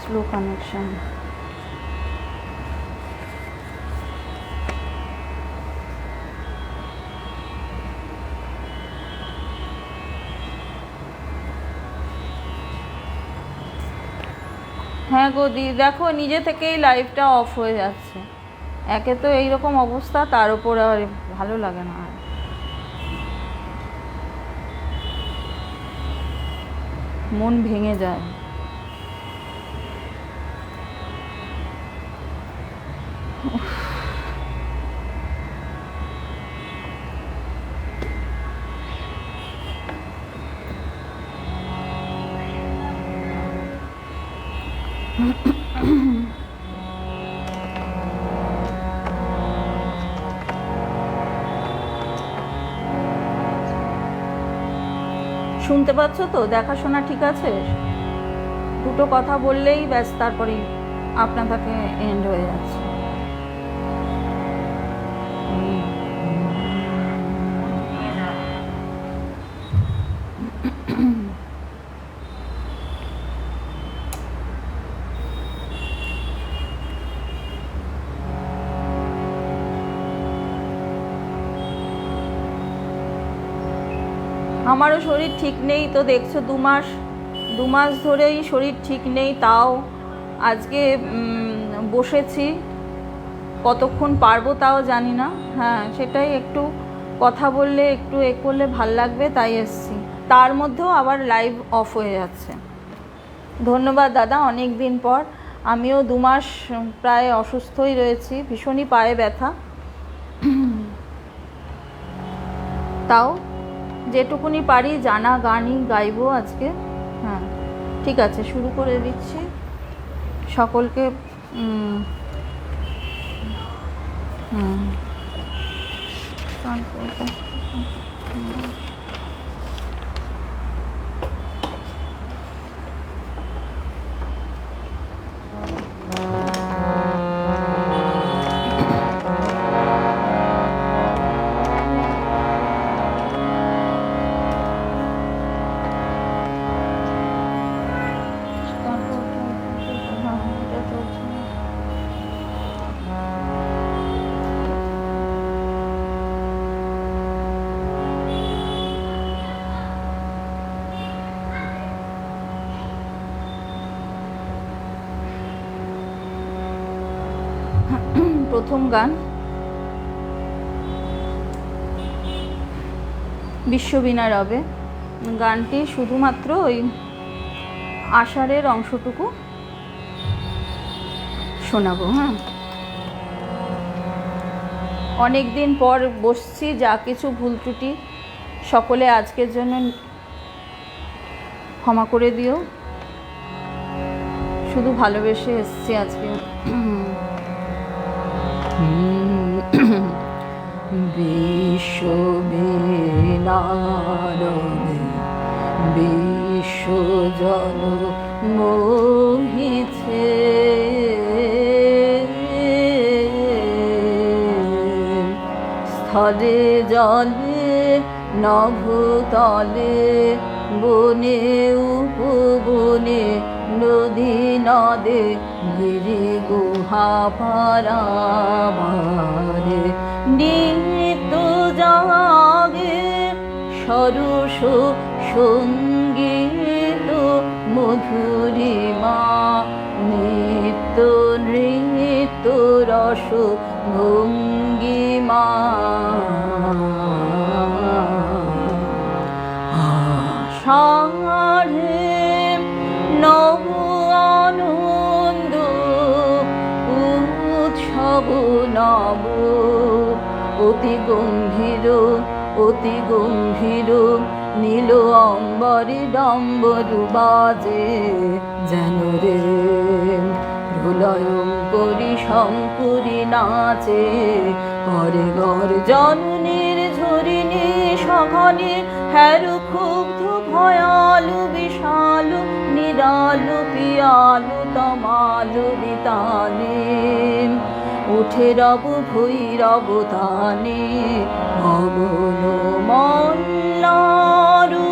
Slow connection. হ্যাঁ গো দি, দেখো নিজে থেকেই লাইভটা অফ হয়ে যাচ্ছে। একে তো এইরকম অবস্থা, তার উপর আর ভালো লাগে না, আর মন ভেঙে যায়। শুনতে পাচ্ছ তো? দেখাশোনা ঠিক আছে? দুটো কথা বললেই ব্যাস, তারপরেই আপনাদেরকে এন্ড হয়ে যাচ্ছে। আমারও শরীর ঠিক নেই তো, দেখছো 2 মাস ধরেই শরীর ঠিক নেই। তাও আজকে বসেছি, কতক্ষণ পারবো তাও জানি না। হ্যাঁ সেটাই, একটু কথা বললে একটু করলে ভাল লাগবে, তাই এসছি। তার মধ্যেও আবার লাইভ অফ হয়ে যাচ্ছে। ধন্যবাদ দাদা, অনেক দিন পর। আমিও 2 মাস প্রায় অসুস্থই রয়েছি, ভীষণই পায়ে ব্যথা। তাও যেটুকুনি পারি জানা গানই গাইবো আজকে। হ্যাঁ ঠিক আছে, শুরু করে দিচ্ছি। সকলকে প্রথম গান বিশ্ববীণা রবে। গানটি শুধুমাত্র ওই আষাঢ়ের অংশটুকু শোনাবো। হ্যাঁ, অনেক দিন পর বসছি, যা কিছু ভুল ত্রুটি সকলে আজকের জন্য ক্ষমা করে দিও। শুধু ভালোবেসে এসছি আজকে। বিশ্ববীণা রবে বিশ্বজন মোহিছে, স্থলে জলে নভতলে বনে উপবনে নদী নদে গিরি গুহা পারাবারে নিত্য জাগে সরস সঙ্গীত মধুরিমা, নিত্য নৃত্য রস ভঙ্গিমা। আষাঢ়ে নব আনন্দ উৎসব নব, অতি গম্ভীর অতি গম্ভীর নীল অম্বরে ডম্বর বাজে যেন রে, প্রলয়ঙ্করী শঙ্করী নাচে করে গর্জনের ঝরিণী সঘনে, হ্যারু ক্ষুব্ধ ভয়ালু বিশালু নিরালু পিয়ালু তমালু বিতানে, উঠে রব ভৈরব তানে ভবন মল্লারু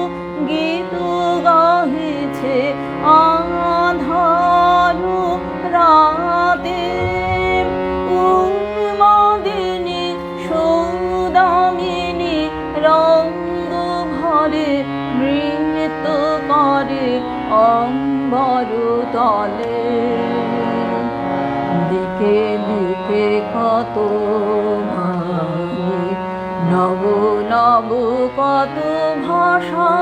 গীত গাহিছে আধার অম্বর তলে। দিকে দিকে কত ভাঙি, নব নব কত ভাষা,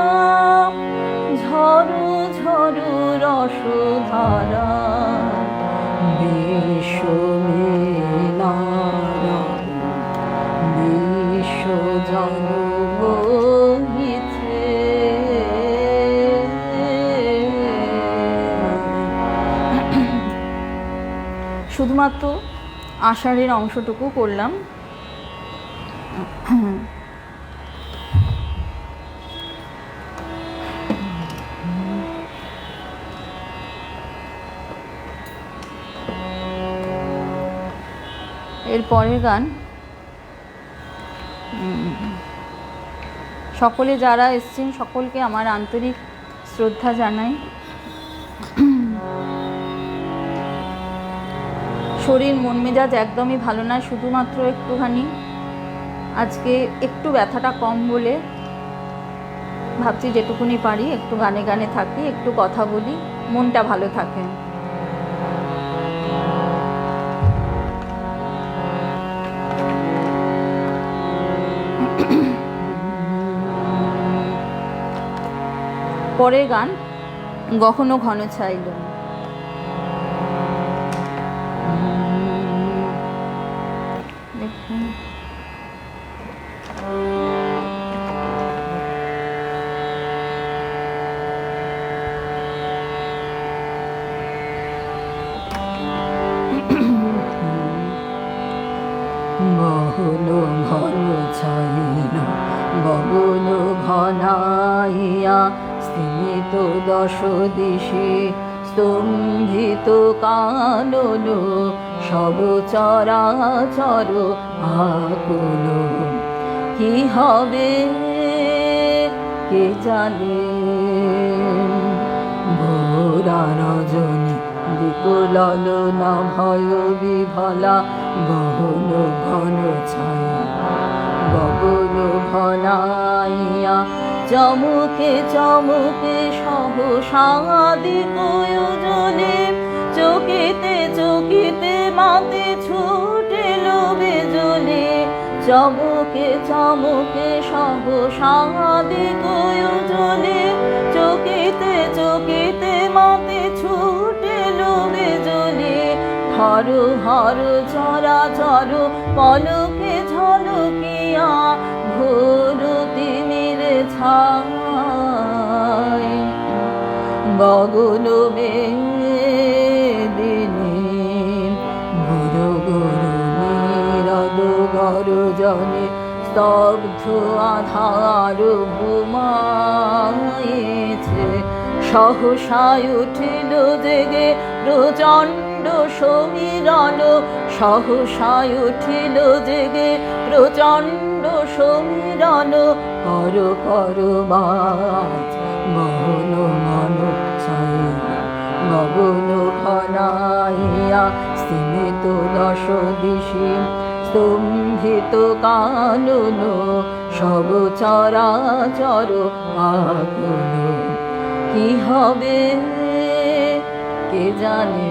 ঝরু ঝরু রসধারা, বিশ্ব মেলার বিশ্ব জন বহিছে। শুধুমাত্র আষাঢ়ের অংশটুকু করলাম। এর পরের গান সকলে যারা এসছেন সকলকে আমার আন্তরিক শ্রদ্ধা জানাই। শরীর মন মেজাজ একদমই ভালো না, শুধুমাত্র একটুখানি আজকে একটু ব্যথাটা কম বলে ভাবছি যেটুকুনি পারি একটু গানে গানে থাকি, একটু কথা বলি, মনটা ভালো থাকে। পরের গান গহন ঘন ছাইল। দেখুন গহন ঘন ছাইল গগন ঘনাইয়া, স্থিত দশ দিশে স্তম্ভিত কানন, সব চরাচর আকুল। কি হবে কে জানে, ভোরা রজনী বিকলন না ভয় বিভলা, গহন ঘন ছায়া গগন ঘনাইয়া, চমকে চমকে সহসা দিক জলে, চকিতে চকিতে মাতে ছুটিল বিজলি, চমকে চমকে সহসা দিক জলে, চকিতে চকিতে মাতে ছুটিল বিজলি, হর হর চরাচর পলকে ঝলকিয়া, ঘোর তিমির ছায়, গগন মেদিনী গুরু গুরু নীরদ গর্জনে, স্তব্ধ আধার ঘুমাইছে, সহসা উঠিল জেগে প্রচণ্ড সমীরণ, সহসা উঠিল জেগে প্রচণ্ড সমীরণ, কর কর বাজ গহন ঘন ছাইল গগন ঘনাইয়া, স্থিত দশ দিশে স্তম্ভিত কানন, সব চরাচর আকুল। কি হবে কে জানে।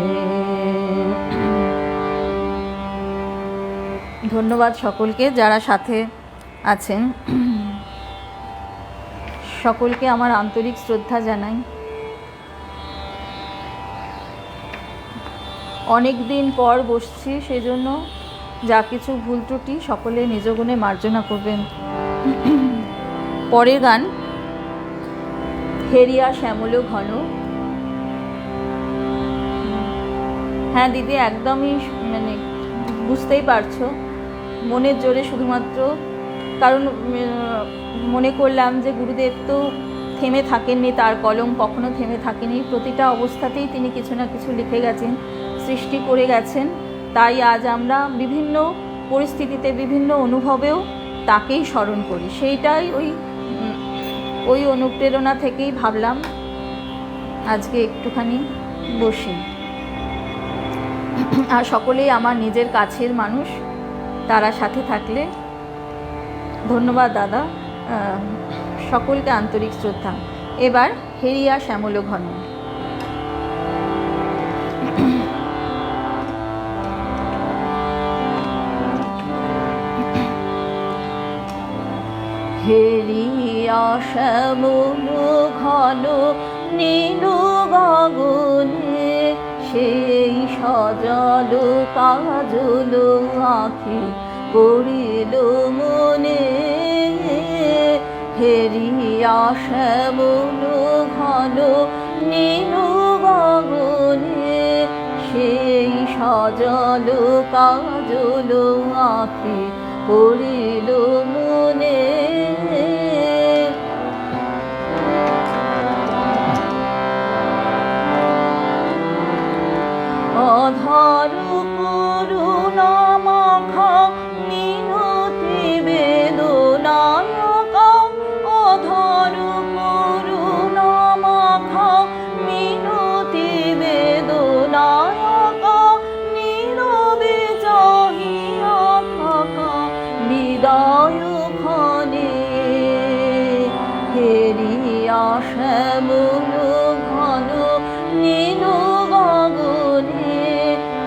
ধন্যবাদ সকলকে যারা সাথে আছেন, সকলকে আমার আন্তরিক শ্রদ্ধা জানাই। অনেক দিন পর বসছি, সেজন্য যা কিছু ভুল ত্রুটি সকলে নিজ গুণে মার্জনা করবেন। পরের গান হেরিয়া শ্যামল ঘন। হ্যাঁ দিদি, একদমই মানে বুঝতেই পারছো, মনের জোরে শুধুমাত্র, কারণ মনে করলাম যে গুরুদেব তো থেমে থাকেননি, তার কলম কখনো থেমে থাকেনি, প্রতিটা অবস্থাতেই তিনি কিছু না কিছু লিখে গেছেন, সৃষ্টি করে গেছেন। তাই আজ আমরা বিভিন্ন পরিস্থিতিতে বিভিন্ন অনুভবেও তাকেই স্মরণ করি। সেইটাই ওই অনুপ্রেরণা থেকেই ভাবলাম আজকে একটুখানি বসি। আর সকলেই আমার নিজের কাছের মানুষ, তারা সাথে থাকলে। ধন্যবাদ দাদা, সকলকে আন্তরিক শ্রদ্ধা। এবার হেরিয়া শ্যামল ঘন। হেরিয়া শ্যামল ঘন নীল গগনে, সেই সজল কাজল আঁখি পড়িল মনে। হেরিয়া শ্যামল ঘন নীল গগনে, সেই সজল কাজল আঁখি পড়িল মনে। অধর করুণা মাখা মিনতি বেদনায়কা, অধর করুণা মাখা মিনতি বেদনায়কা, নীরবে চাহিয়া থাকা বিদায় ক্ষণে। হেরিয়া শ্যামল ঘন নীল গগনে,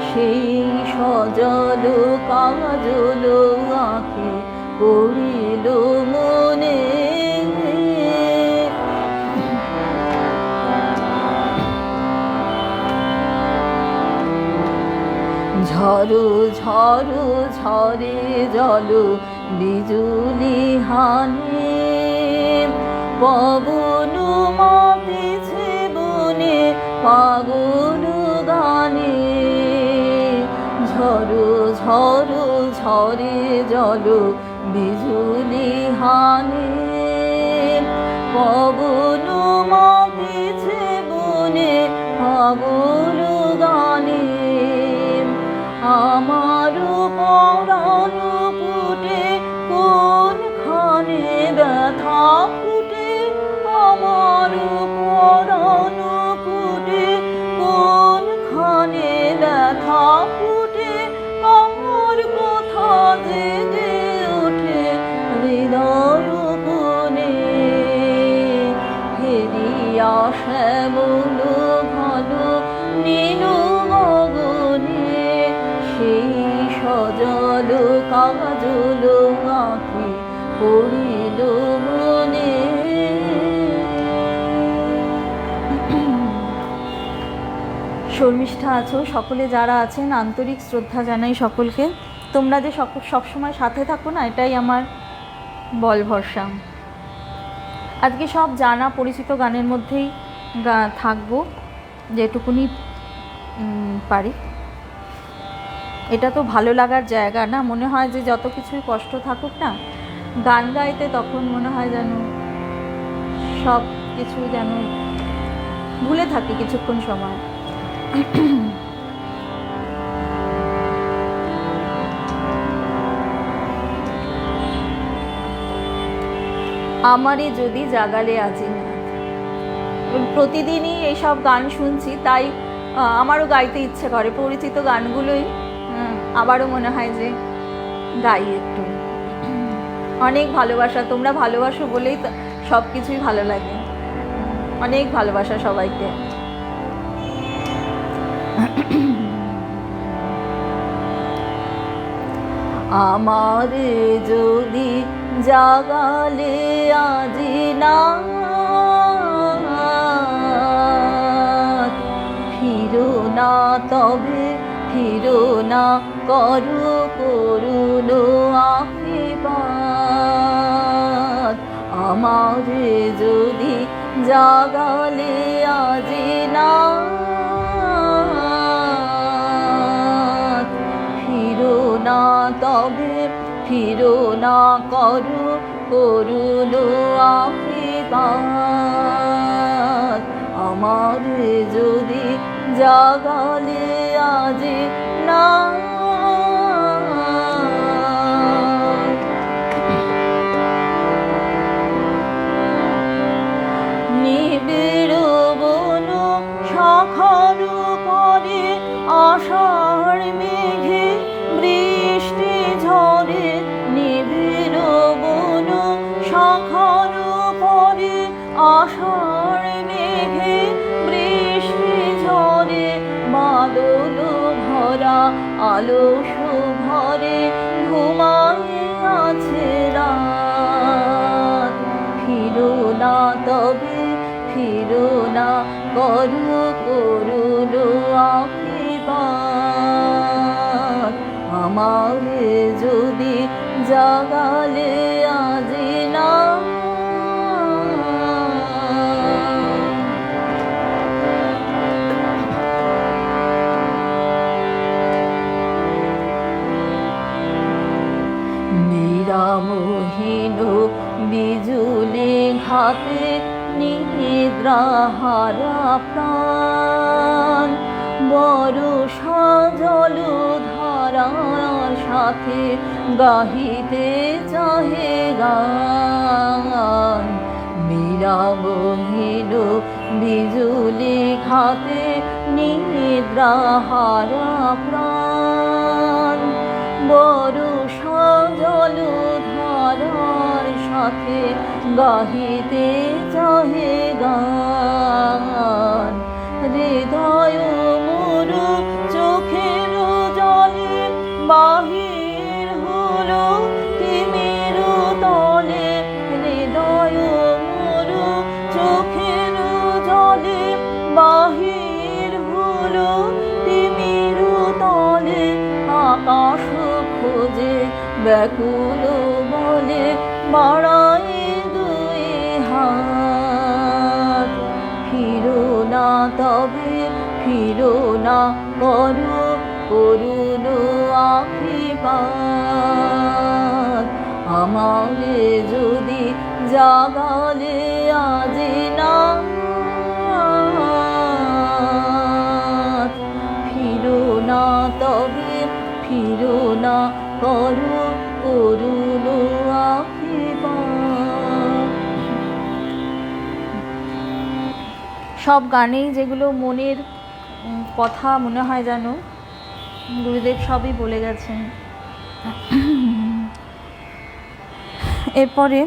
সেই সজল কাজল আঁখি পড়িল মনে। ঝড় ঝড় ঝরে জল বিজুলি হানে, পবন মাপিছে বনে পাগল গানে। ঝড় ঝড় ঝরে জল বিজুলি হানে, পবন মাপিছে বনে পাগল গানে। আমার পরাণ ফুটে কোনখানে ব্যথা ফুটে, আমার পরাণ ফুটে কোনখানে ব্যথা ফুটে। আমার কথা জেগে ওঠে হৃদয় কোণে। হেরিয়া শ্যামল ঘন নীল গগনে, সেই সজল কাজল আঁখি পড়িল মনে। শর্মিষ্ঠা আছো, সকলে যারা আছেন আন্তরিক শ্রদ্ধা জানাই সকলকে। তোমরা যে সবসময় সাথে থাকো না, এটাই আমার বল ভরসা। আজকে সব জানা পরিচিত গানের মধ্যেই থাকবো যেটুকুনি পারি। এটা তো ভালো লাগার জায়গা না, মনে হয় যে যত কিছুই কষ্ট থাকুক না, গান গাইতে তখন মনে হয় যেন সব কিছু যেন ভুলে থাকি কিছুক্ষণ সময়। আমারে যদি জাগালে আজি না, প্রতিদিনই এইসব গান শুনছি, তাই আমারও গাইতে ইচ্ছে করে পরিচিত গানগুলোই। আবারও মনে হয় যে গাই একটু। অনেক ভালোবাসা, তোমরা ভালোবাসো বলেই সব কিছুই ভালো লাগে। অনেক ভালোবাসা সবাইকে। আমারে যদি জাগালে আজি না, ফিরো না তবে ফিরো না, করো করুণ আশীর্বাদ। আমারে যদি জাগালে আজি না, ফিরো না তবে ফিরো না, করো করুণ আশীর্বাদ। আমারে যদি জাগালে আজি না, নিবিড় বন শাখার পরে আষাঢ় মেঘে বৃষ্টি ঝরে, নিবিড় বন শাখার পরে আষাঢ় আলস ঘরে ঘুমাইয়াছে রাত। ফিরো না তবে ফিরো না, করু করুণ আশীর্বাদ। আমারে যদি জাগালে আজি না, নিরামহীন বিজুলি ঘাতে নিদ্রাহারা প্রাণ। বরষা জল ধারার সাথে গাহিতে চাহে গান। নিরামহীন বিজুলি ঘাতে নিদ্রাহারা প্রাণ। বরষা জল ধারার সাথে গাহিতে চাহে গান। হৃদয় মোর চোখের জলে বাহির হলো তিমির তলে। হৃদয় মোর চোখের জলে বাহির হলো তিমির তলে। আকাশ খোঁজে ব্যাকুল বলে বাড়াই দুই হাত। ফিরো না তবে ফিরো না, করু করুণ আশীর্বাদ। আমারে যদি জাগালে আজি না, ফিরো না তবে ফিরো না, করু করুণ আশীর্বাদ। সব গানেই যেগুলো মনের কথা মনে হয় যেন গুরুদেব সবই বলে গেছেন। এরপরে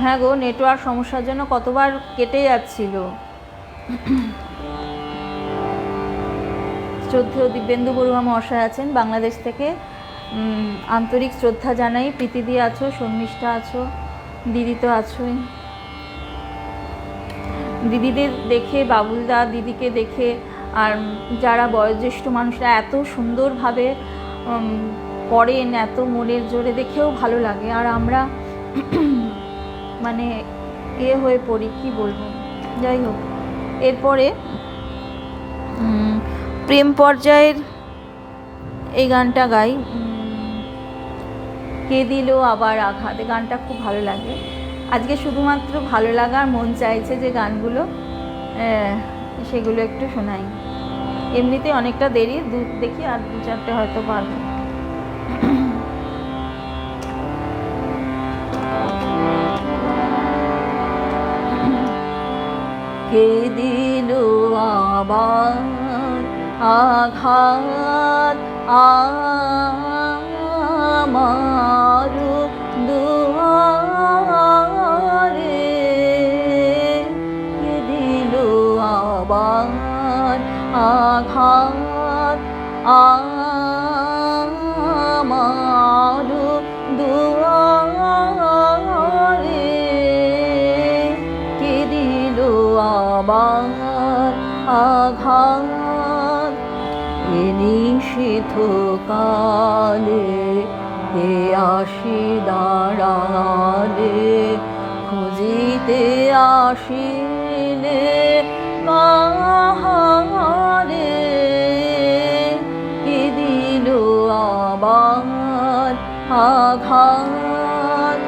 হ্যাঁ গো, নেটওয়ার্ক সমস্যার জন্য কতবার কেটে যাচ্ছিল। শ্রদ্ধেয় দিব্যেন্দু বড়ুয়া মহাশয় আছেন বাংলাদেশ থেকে, আন্তরিক শ্রদ্ধা জানাই। প্রীতিদি আছো, শর্মিষ্ঠা আছো, দিদি তো আছোই। দিদিদের দেখে, বাবুলদা দিদিকে দেখে, আর যারা বয়োজ্যেষ্ঠ মানুষরা এত সুন্দরভাবে করেন, এত মনের জোরে, দেখেও ভালো লাগে। আর আমরা মানে হয়ে পড়ি, কি বলবো। যাই হোক, এরপরে প্রেম পর্যায়ের এই গানটা গাই, কে দিল আবার আঘাত। এই গানটা খুব ভালো লাগে। আজকে শুধুমাত্র ভালো লাগার মন চাইছে যে গানগুলো, সেগুলো একটু শোনাই। এমনিতে অনেকটা দেরি, দেখি আর 2-4টে হয়তো পারবো। কে দিল আবার আঘাত আমার দুয়ারে। কে দিল আবার আঘাত আমার দুয়ারে। কে দিল আবার আঘাত এ নিশীথ কালে, কে আসি দাঁড়ালে, খুঁজিতে আসিলে কাহারে। কে দিল আবার আঘাত।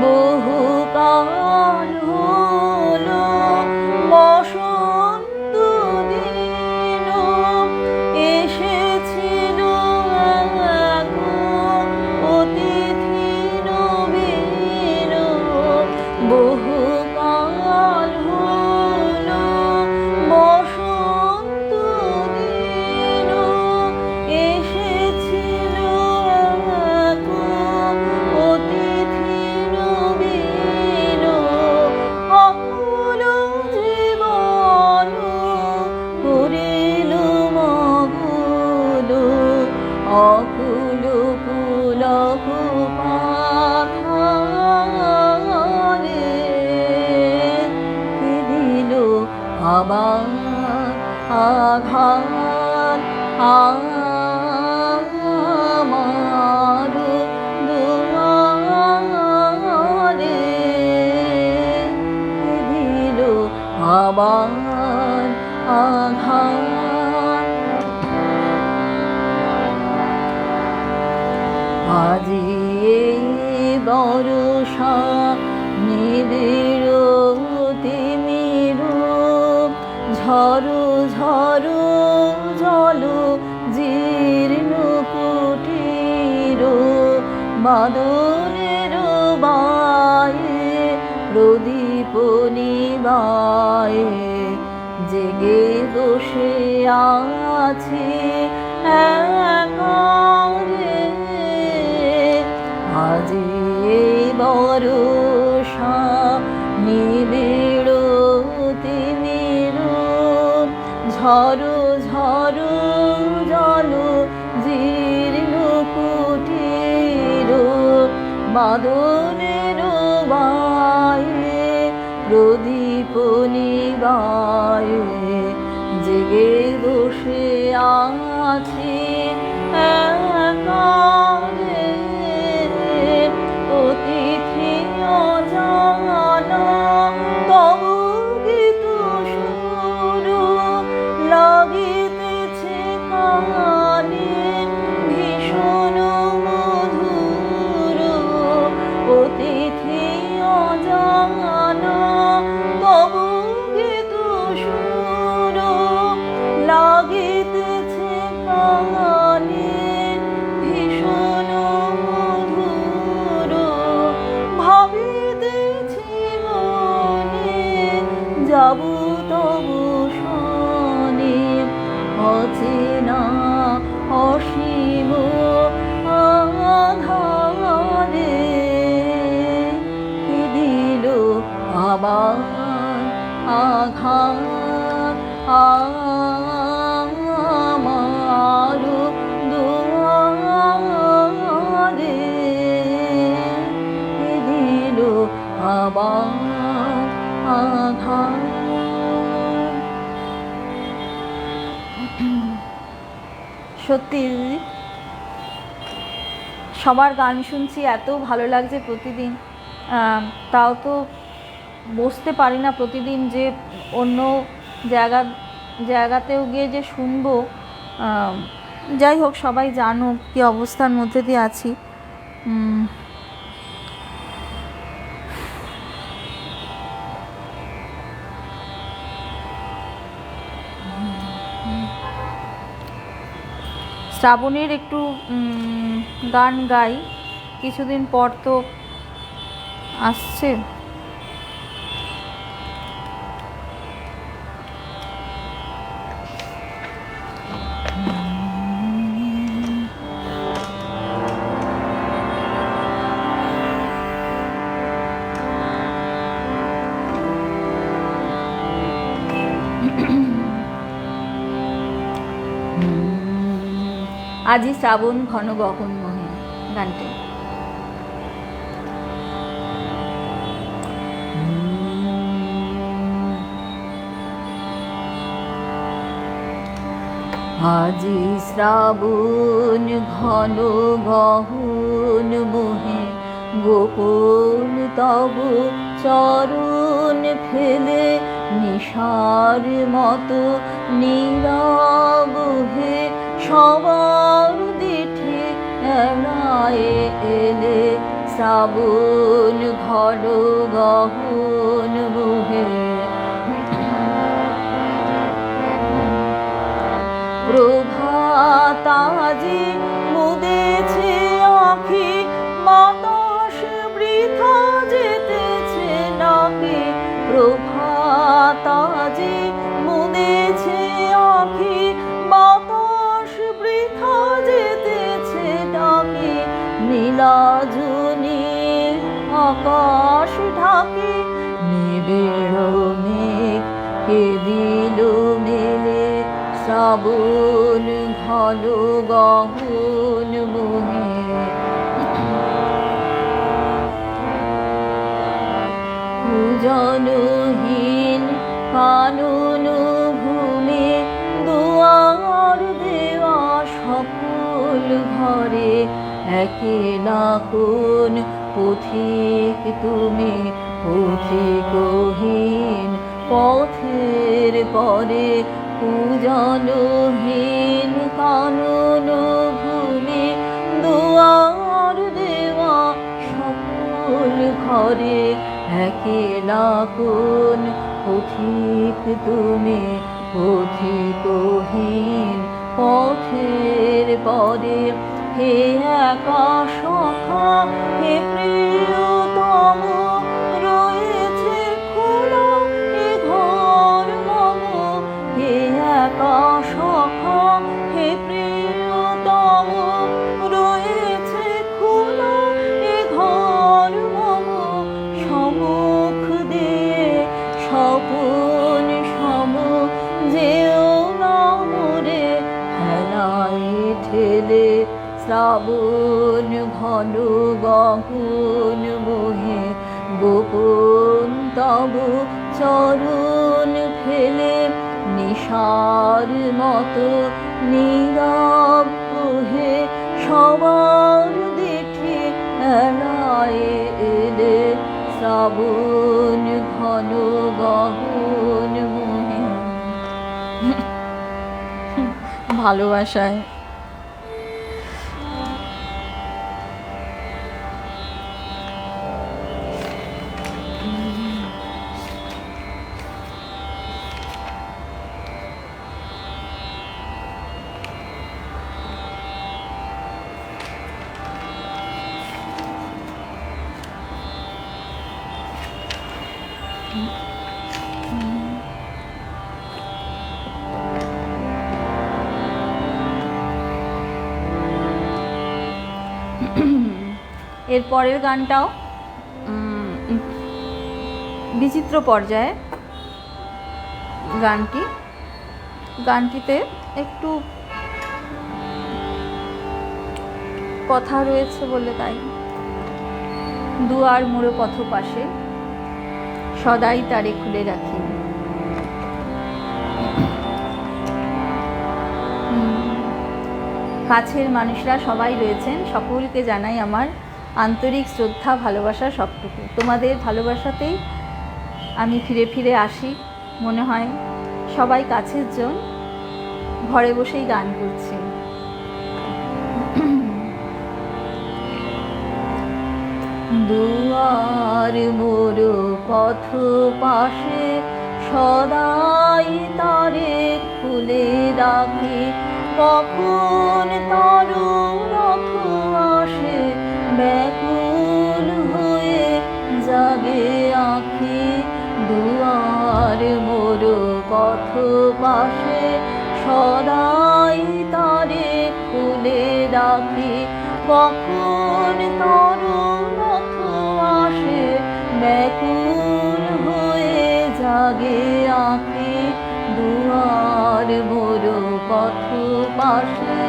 বহুকাল হলো বসন্ত দিন এসেছিল এক অতিথি নবীন। আঘাত আমার দুয়ারে দিল আবার আঘাত। আজি এই বর্ষা নিবিড় তিমির ঝড়ো ঝড়ো জল জীর্ণ কুটির বাদলের বায়ে প্রদীপ নিবায়ে জেগে বসে আছি একারে। আজি এই বর্ষা নিবিড় তিমির ঝড়ো ঝড়ো জল জীর্ণ কুটির বাদলের বায়ে প্রদীপ নিবায়ে জেগে বসে আছি একারে। অতিথি অজানা তবু গীত সুর লাগিতেছে কানে ভীষণ মধুর। অতিথি অজানা তবু গীত সুর লাগিতেছে কানে ভীষণ মধুর। ভাবিতেছি মনে যাব তবু শনে অচেনা অসীম আধারে কি দিল আবার আঘাত আমার দুয়ারে কি দিল আবার আঘাত। সত্যি সবার গান শুনছি, এত ভালো লাগছে প্রতিদিন। তাও তো বসতে পারি না প্রতিদিন যে অন্য জায়গাতেও গিয়ে যে শুনবো। যাই হোক, সবাই জানো কী অবস্থার মধ্যে দিয়ে আছি। শ্রাবণীর একটু গান গাই, কিছুদিন পর তো আসছে। আজি শ্রাবণ ঘন গগন মোহে গানটি। আজি শ্রাবণ ঘন গহন মোহে গোপন তব চরণ ফেলে নিশার মতো নীরব হে সবার দিঠে এলায়ে এলে শ্রাবণ ঘন গহন মোহে। প্রভাত আজি মুদেছে আঁখি বাতাস বৃথা যেতেছে নাকি। প্রভাত আজি মুদেছে আঁখি বাতাস বৃথা যেতেছে নাকি। নীলাজনি আকাশ ঢাকি নিবিড় মেঘ কে দিল মেলে শ্রাবণ ঘন গহন মোহে। পূজনহীন কানন ভূমে ঘরে একলা কোন পথিক তুমি, পথিকহীন পথের পরে পূজনহীন কানন ভূমি, দুয়ার দেওয়া সকল ঘরে একলা কোন পথিক তুমি, পথিকহীন পথের পরে। হে একা সখা হে প্রিয়তম, রয়েছে খোলা এ ঘর মম। হে একা সখা হে প্রিয়তম, রয়েছে খোলা এ ঘর মম। সমুখ দিয়ে স্বপন সম যেও না মোরে, হেলায় ঠেলে শ্রাবণ ঘন গহন মোহে। গোপন তব চরণ ফেলে নিশার মতো নীরব হে, সবার দেখে এড়ায় এলে শ্রাবণ ঘন গহন মোহে। ভালোবাসায় এর পরের গানটাও বিচিত্র পর্যায়ে। গানটিতে একটু কথা রয়েছে বলে তাই। দুয়ার মোড় পথ পাশে সদাই তারে খুলে রাখি। কাছের মানুষরা সবাই রয়েছেন, সকলকে জানাই আমার আন্তরিক শ্রদ্ধা, ভালোবাসা সবটুকু। তোমাদের ভালোবাসাতেই আমি ফিরে ফিরে আসি। মনে হয় সবাই কাছের জন, ঘরে বসেই গান করছি। দুয়ার মোর পথ পাশে সদাই তারে খুলে রাখি। কখন তার রথ আসে ব্যাকুল হয়ে জাগে আঁখি। দুয়ার মোর পথ পাশে সদাই তারে খুলে রাখি। কখন তার রথ আসে ব্যাকুল হয়ে জাগে আঁখি। দুয়ার মোর পথ পাশে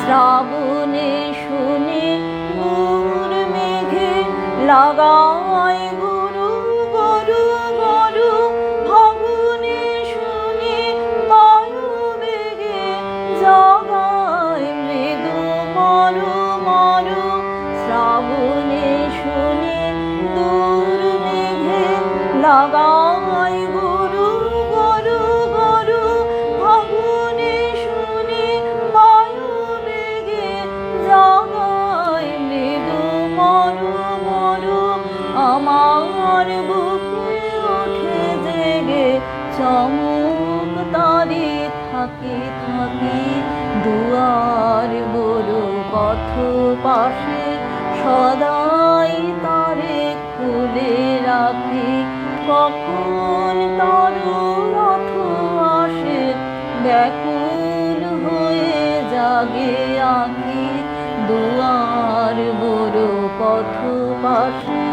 শ্রাবণে শুনি নূর মেঘে লাগায় গুরু গরু গরু। ফাগুনে শুনি বায়ু বেগে জাগায় মৃদু মরু মরু। শ্রাবণে শুনি নূর মেঘে লাগায় গুরু গরু গরু। ফাগুনে শুনি বায়ু বেগে জাগায় মৃদু মরু মরু। আমার বুকে ওঠে জেগে চমক তারে থাকি থাকি। দুয়ার মোর পথ পাশে সদাই তারে খুলে রাখি। কখন তার রথ আসে ব্যাকুল হয়ে জাগে আঁখি। দুয়ার মোর পথ পাশে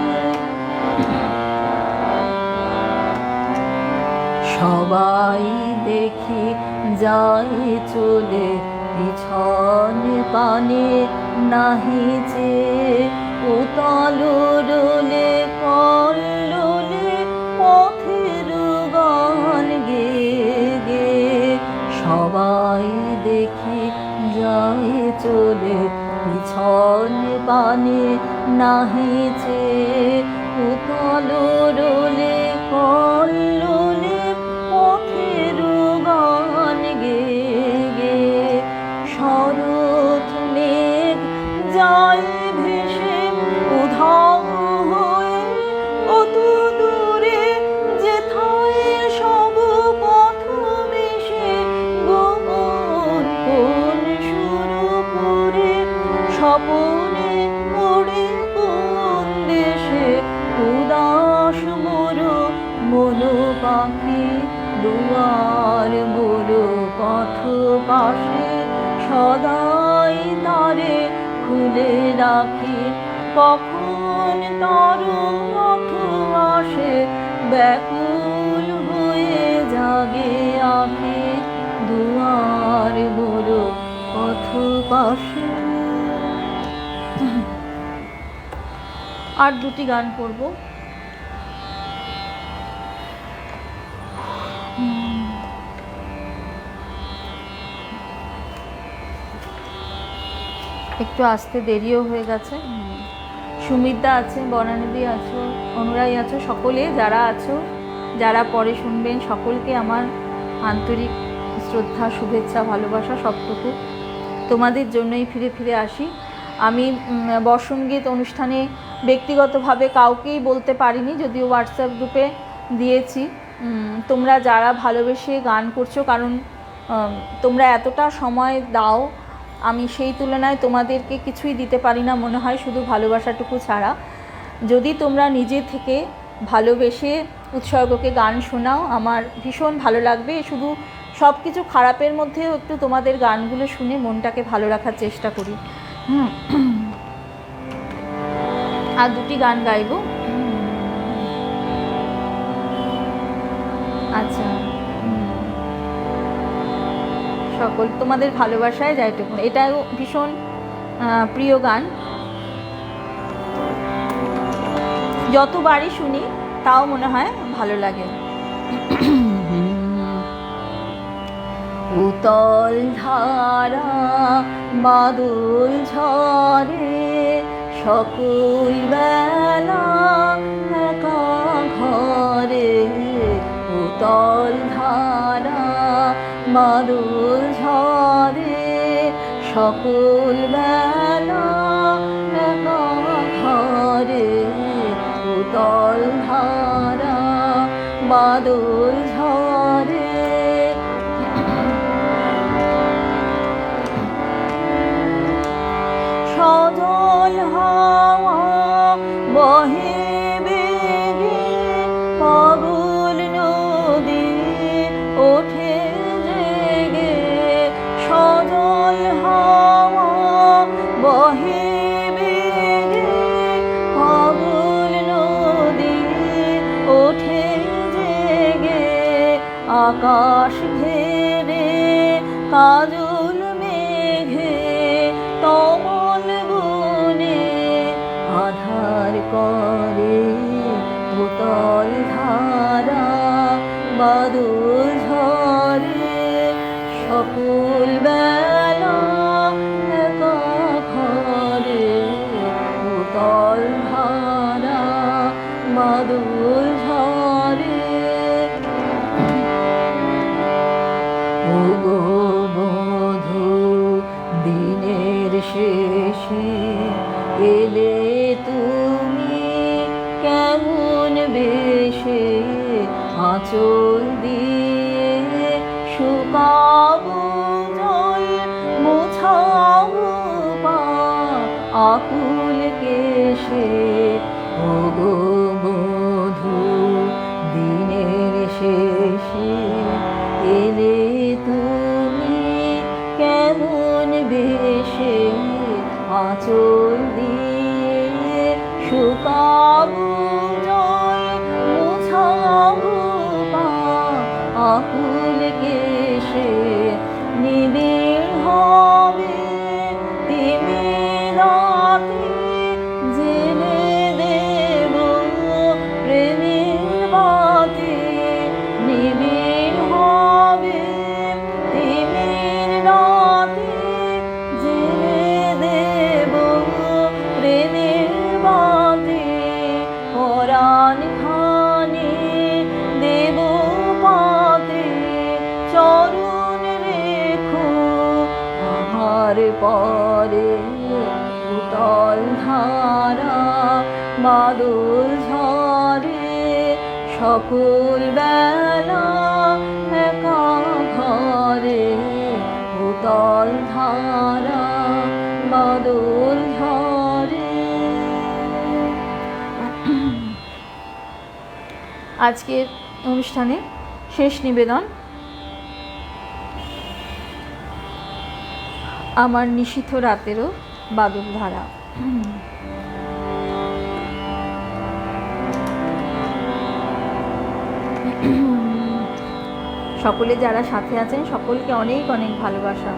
সবাই দেখি যায় চলে পিছন পানে নাহি চেয়ে। উতল রোলে কল্লোলে পথের গান গেয়ে গেয়ে যায় চলে পিছন পানে নাহিছে উতল রোলে কল্লোলে পথের গান গে গে শরৎ মেঘ যায় ভেসে উধাও হয়ে কত দূরে যেথায় সব পথ মিশে গোপন কোন শুরু করে স্বপনে পড়ে কোন দেশে উদাস মোর মন পাখি দুয়ার মোর পথ পাশে সদাই তারে খুলে রাখি কখন তার পথ আসে ব্যাকুল হয়ে জাগে আঁখি দুয়ার মোর পথ পাশে। আর দুটি গান করব। একটু আসতে দেরিও হয়ে গেছে। সুমিতদা আছে, বনানিদি আছো, অনুরাই আছো, সকলে যারা আছো, যারা পরে শুনবেন সকলকে আমার আন্তরিক শ্রদ্ধা, শুভেচ্ছা, ভালোবাসা সবটুকু তোমাদের জন্যই ফিরে ফিরে আসি। আমি বর্ষণগীত অনুষ্ঠানে ব্যক্তিগতভাবে কাউকেই বলতে পারিনি, যদিও হোয়াটসঅ্যাপ গ্রুপে দিয়েছি। তোমরা যারা ভালোবেসে গান করছো, কারণ তোমরা এতটা সময় দাও, আমি সেই তুলনায় তোমাদেরকে কিছুই দিতে পারি না মনে হয়, শুধু ভালোবাসাটুকু ছাড়া। যদি তোমরা নিজে থেকে ভালোবেসে উৎসর্গকে গান শোনাও, আমার ভীষণ ভালো লাগবে। শুধু সব কিছু খারাপের মধ্যেও একটু তোমাদের গানগুলো শুনে মনটাকে ভালো রাখার চেষ্টা করি। আর দুটি গান গাইব। আচ্ছা, সকল তোমাদের ভালোবাসায় যাইটুকু, এটাও ভীষণ প্রিয় গান, যতবারই শুনি তাও মনে হয় ভালো লাগে। উতল ধারা বাদল ঝরে সকল বেলা একা ঘরে, উতল ধারা বাদল ঝরে সকল বেলা একা ঘরে, উতল ধারা বাদল ঝরে সজল হাওয়া বহে বেগে পাগল নদী ওঠে জেগে, সজল হাওয়া বহে বেগে পাগল নদী ওঠে জেগে, আকাশ ঘেরে কাজল মেঘে তমল গুনে আধার করে, উতল ধারা বাদল ঝরে সকল বেলা একা ঘরে, উতল ধারা বাদল ঝরে। ওগো বধূ দিনের শেষে এলে তুমি কেমন বেশে, আঁচল দিয়ে শুকাবো জল মোছাবো পা আকুল কেশে, ওগো বধূ দিনের শেষে এলে তুমি কেমন বেশে, আঁচল দিয়ে শুকাবো জল মোছাবো পা আকুল কেশে, নিবিড় হবে তিমির রাতে জেলে দেব প্রেমের বাতি, নিবিড় হবে তিমির রাতে আমার পরে উতল ধারা বাদল ঝরে সকল বেলা একা ঘরে উতল ধারা বাদল ঝরে। আজকের অনুষ্ঠানে শেষ নিবেদন আমার নিশীথ রাতেরও বাদল ধারা। সকলে যারা সাথে আছেন সকলকে অনেক অনেক ভালোবাসা।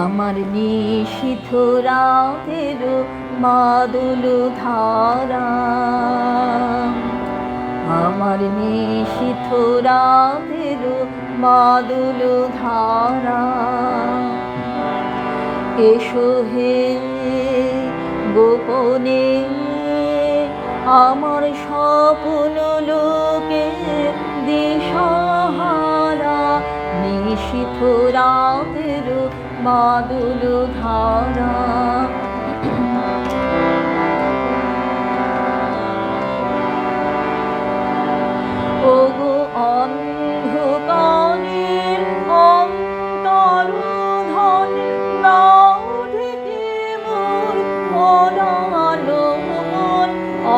আমার নিশীথ রাতেরও বাদল ধারা, আমার নিশীথ রাতেরও বাদল ধারা, এসো হে গোপনে আমার স্বপ্ন লোকে দিশাহারা, নিশীথ রাতেরও বাদল ধারা। ওগো অন্ধকারের অন্তর্ধন দাও ঢেকে মোর পরালো মন,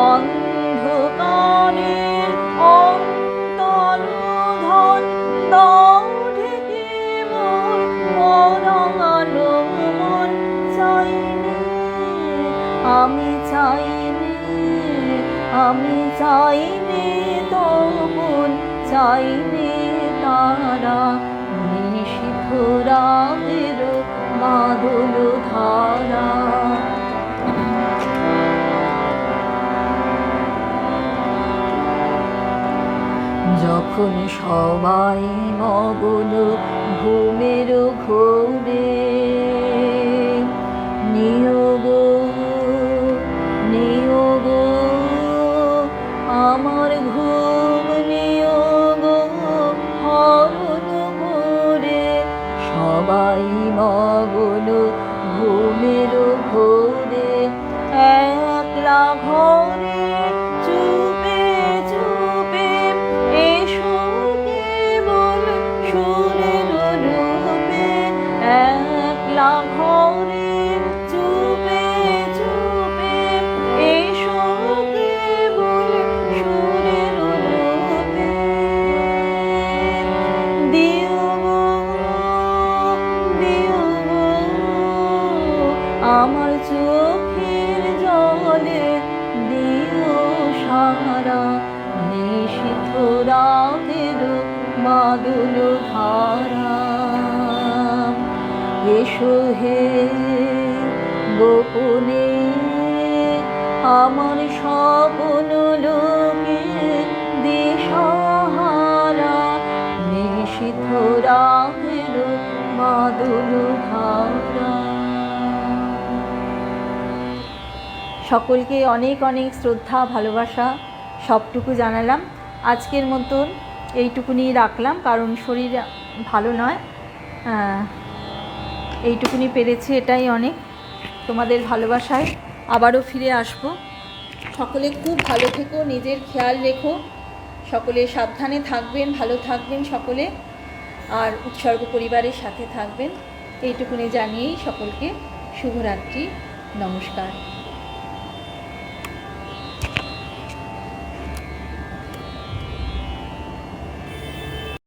অন্ধকারের অন্তর্ধন দাও ঢেকে মোর পরালো মন। চাইনি আমি চাইনি, আমি চাইনি তখন চাইনি তারা, নিশীথ রাতেরও বাদল ধারা। যখন সবাই মগন ঘুমের ঘোরে, নিয়োগ নিয়োগ আমার ঘুম নিয়োগ হরণ করে, সবাই মগন ঘুমের ঘোরে একলা ঘরে চুপে চুপে এসো কেবল সুরের রূপে, একলা ঘরে চুপে চুপে এসো কেবল সুরের রূপে। দিও গো দিও গো আমার চোখের জলে দিও সারা, নিশীথ রাতেরও বাদল ধারা। এসো হে গোপনে আমার স্বপ্ন লোকে দিশাহারা, নিশীথ রাতেরও বাদল ধারা। সকলকে অনেক অনেক শ্রদ্ধা ভালোবাসা সবটুকু জানালাম। আজকের মতন এইটুকুনি রাখলাম, কারণ শরীর ভালো নয়, এইটুকুনি পেরেছি, এটাই অনেক। তোমাদের ভালোবাসায় আবারও ফিরে আসবো। সকলে খুব ভালো থেকো, নিজের খেয়াল রেখো, সকলে সাবধানে থাকবেন, ভালো থাকবেন সকলে, আর উৎসর্গ পরিবারের সাথে থাকবেন। এইটুকুনি জানিয়েই সকলকে শুভরাত্রি, নমস্কার।